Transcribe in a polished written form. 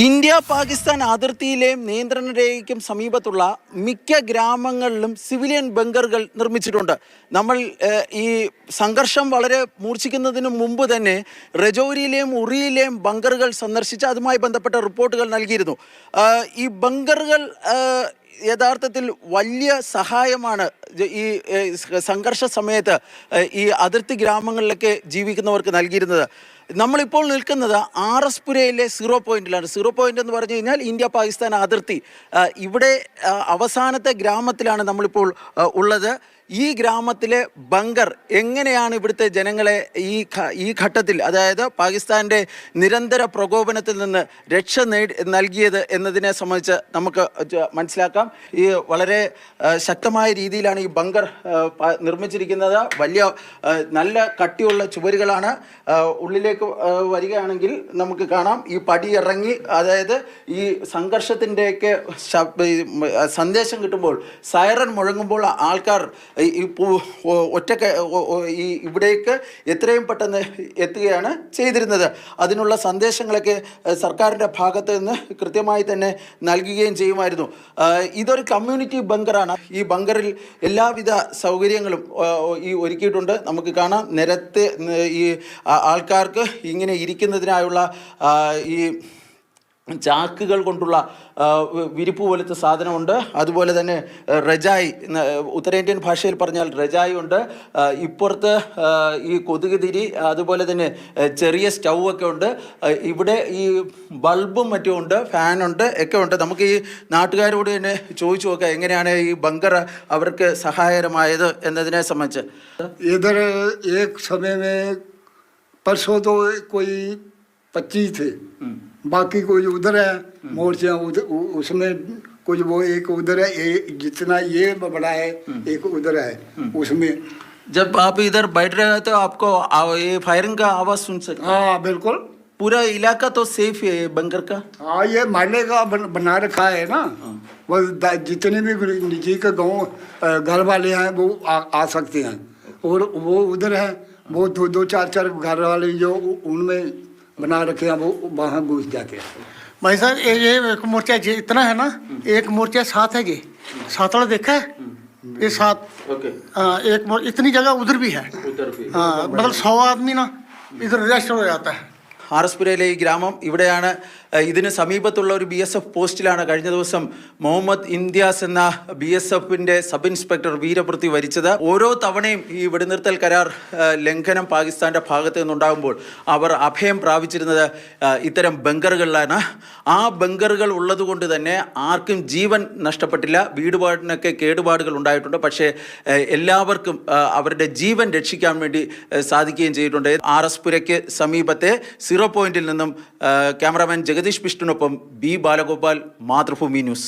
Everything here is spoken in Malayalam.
ഇന്ത്യ പാകിസ്ഥാൻ അതിർത്തിയിലെയും നിയന്ത്രണ രേഖയ്ക്കും സമീപത്തുള്ള മിക്ക ഗ്രാമങ്ങളിലും സിവിലിയൻ ബങ്കറുകൾ നിർമ്മിച്ചിട്ടുണ്ട്. നമ്മൾ ഈ സംഘർഷം വളരെ മൂർച്ഛിക്കുന്നതിന് മുമ്പ് തന്നെ രജൗരിയിലെയും ഉറിയിലെയും ബങ്കറുകൾ സന്ദർശിച്ച് അതുമായി ബന്ധപ്പെട്ട റിപ്പോർട്ടുകൾ നൽകിയിരുന്നു. ഈ ബങ്കറുകൾ യഥാർത്ഥത്തിൽ വലിയ സഹായമാണ് ഈ സംഘർഷ സമയത്ത് ഈ അതിർത്തി ഗ്രാമങ്ങളിലൊക്കെ ജീവിക്കുന്നവർക്ക് നൽകിയിരുന്നത്. നമ്മളിപ്പോൾ നിൽക്കുന്നത് ആർഎസ്പുരയിലെ 0 പോയിന്റിലാണ്. 0 പോയിന്റ് എന്ന് പറഞ്ഞു കഴിഞ്ഞാൽ ഇന്ത്യ പാകിസ്ഥാൻ അതിർത്തി. ഇവിടെ അവസാനത്തെ ഗ്രാമത്തിലാണ് നമ്മളിപ്പോൾ ഉള്ളത്. ഈ ഗ്രാമത്തിലെ ബങ്കർ എങ്ങനെയാണ് ഇവിടുത്തെ ജനങ്ങളെ ഈ ഘട്ടത്തിൽ, അതായത് പാകിസ്ഥാൻ്റെ നിരന്തര പ്രകോപനത്തിൽ നിന്ന് രക്ഷ നൽകിയത് എന്നതിനെ സംബന്ധിച്ച് നമുക്ക് മനസ്സിലാക്കാം. ഈ വളരെ ശക്തമായ രീതിയിലാണ് ഈ ബങ്കർ നിർമ്മിച്ചിരിക്കുന്നത്. വലിയ നല്ല കട്ടിയുള്ള ചുവരുകളാണ്. ഉള്ളിലേക്ക് വരികയാണെങ്കിൽ നമുക്ക് കാണാം ഈ പടി ഇറങ്ങി, അതായത് ഈ സംഘർഷത്തിൻ്റെയൊക്കെ സന്ദേശം കിട്ടുമ്പോൾ, സൈറൻ മുഴങ്ങുമ്പോൾ ആൾക്കാർ ഈ ഇവിടേക്ക് എത്രയും പെട്ടെന്ന് എത്തുകയാണ് ചെയ്തിരുന്നത്. അതിനുള്ള സന്ദേശങ്ങളൊക്കെ സർക്കാരിൻ്റെ ഭാഗത്ത് നിന്ന് കൃത്യമായി തന്നെ നൽകുകയും ചെയ്യുമായിരുന്നു. ഇതൊരു കമ്മ്യൂണിറ്റി ബങ്കറാണ്. ഈ ബങ്കറിൽ എല്ലാവിധ സൗകര്യങ്ങളും ഒരുക്കിയിട്ടുണ്ട്. നമുക്ക് കാണാം, നിരത്ത് ഈ ആൾക്കാർക്ക് ഇങ്ങനെ ഇരിക്കുന്നതിനായുള്ള ഈ ചാക്കുകൾ കൊണ്ടുള്ള വിരിപ്പ് പോലത്തെ സാധനമുണ്ട്. അതുപോലെ തന്നെ റജായി, ഉത്തരേന്ത്യൻ ഭാഷയിൽ പറഞ്ഞാൽ റജായി ഉണ്ട്. ഇപ്പുറത്ത് ഈ കൊതുക് തിരി, അതുപോലെ തന്നെ ചെറിയ സ്റ്റൗ ഒക്കെ ഉണ്ട്. ഇവിടെ ഈ ബൾബും മറ്റും ഉണ്ട്, ഫാനുണ്ട്, ഒക്കെ ഉണ്ട്. നമുക്ക് ഈ നാട്ടുകാരോട് തന്നെ ചോദിച്ചു നോക്കാം എങ്ങനെയാണ് ഈ ബങ്കർ അവർക്ക് സഹായകരമായത് എന്നതിനെ സംബന്ധിച്ച്. इधर एक समय में परसों तो कोई 25 थे, बाकी कोई उधर है मोर्चा, उसमें कुछ वो एक उधर है, जितना ये बड़ा है एक उधर है। उसमें जब आप इधर बैठ रहे हैं तो आपको ये फायरिंग का आवाज सुन सकते हैं? हाँ बिल्कुल, पूरा इलाका तो सेफ है बंकर का? हाँ, ये महल्ले का बना रखा है ना। वो जितने भी निजी के गाँव घर वाले हैं वो आ सकते हैं। और वो उधर है, वो दो चार घर वाले जो उनमें बना रखे हैं, वो वहाँ घुस जाते हैं। भाई साहब ये एक मोर्चा इतना है ना, एक मोर्चा 7 है जी, 7 वाला देखा है ये 7। ओके। एक इतनी जगह उधर भी है। हाँ, मतलब 100 आदमी ना इधर रेस्ट हो जाता है. ആർഎസ്പുരയിലെ ഈ ഗ്രാമം ഇവിടെയാണ്. ഇതിന് സമീപത്തുള്ള ഒരു BSF പോസ്റ്റിലാണ് കഴിഞ്ഞ ദിവസം മുഹമ്മദ് ഇന്ത്യാസ് എന്ന BSFിൻ്റെ സബ് ഇൻസ്പെക്ടർ വീരമൃത്യു വരിച്ചത്. ഓരോ തവണയും ഈ വെടിനിർത്തൽ കരാർ ലംഘനം പാകിസ്ഥാൻ്റെ ഭാഗത്ത് നിന്നുണ്ടാകുമ്പോൾ അവർ അഭയം പ്രാപിച്ചിരുന്നത് ഇത്തരം ബങ്കറുകളിലാണ്. ആ ബങ്കറുകൾ ഉള്ളതുകൊണ്ട് തന്നെ ആർക്കും ജീവൻ നഷ്ടപ്പെട്ടില്ല. വീടുപാടിനൊക്കെ കേടുപാടുകൾ ഉണ്ടായിട്ടുണ്ട്. പക്ഷേ എല്ലാവർക്കും അവരുടെ ജീവൻ രക്ഷിക്കാൻ വേണ്ടി സാധിക്കുകയും ചെയ്തിട്ടുണ്ട്. ആർഎസ്പുരയ്ക്ക് സമീപത്തെ 0 പോയിന്റിൽ നിന്നും ക്യാമറാമാൻ ജഗദീഷ് വിഷ്ണുവിനൊപ്പം B ബാലഗോപാൽ, മാതൃഭൂമി ന്യൂസ്.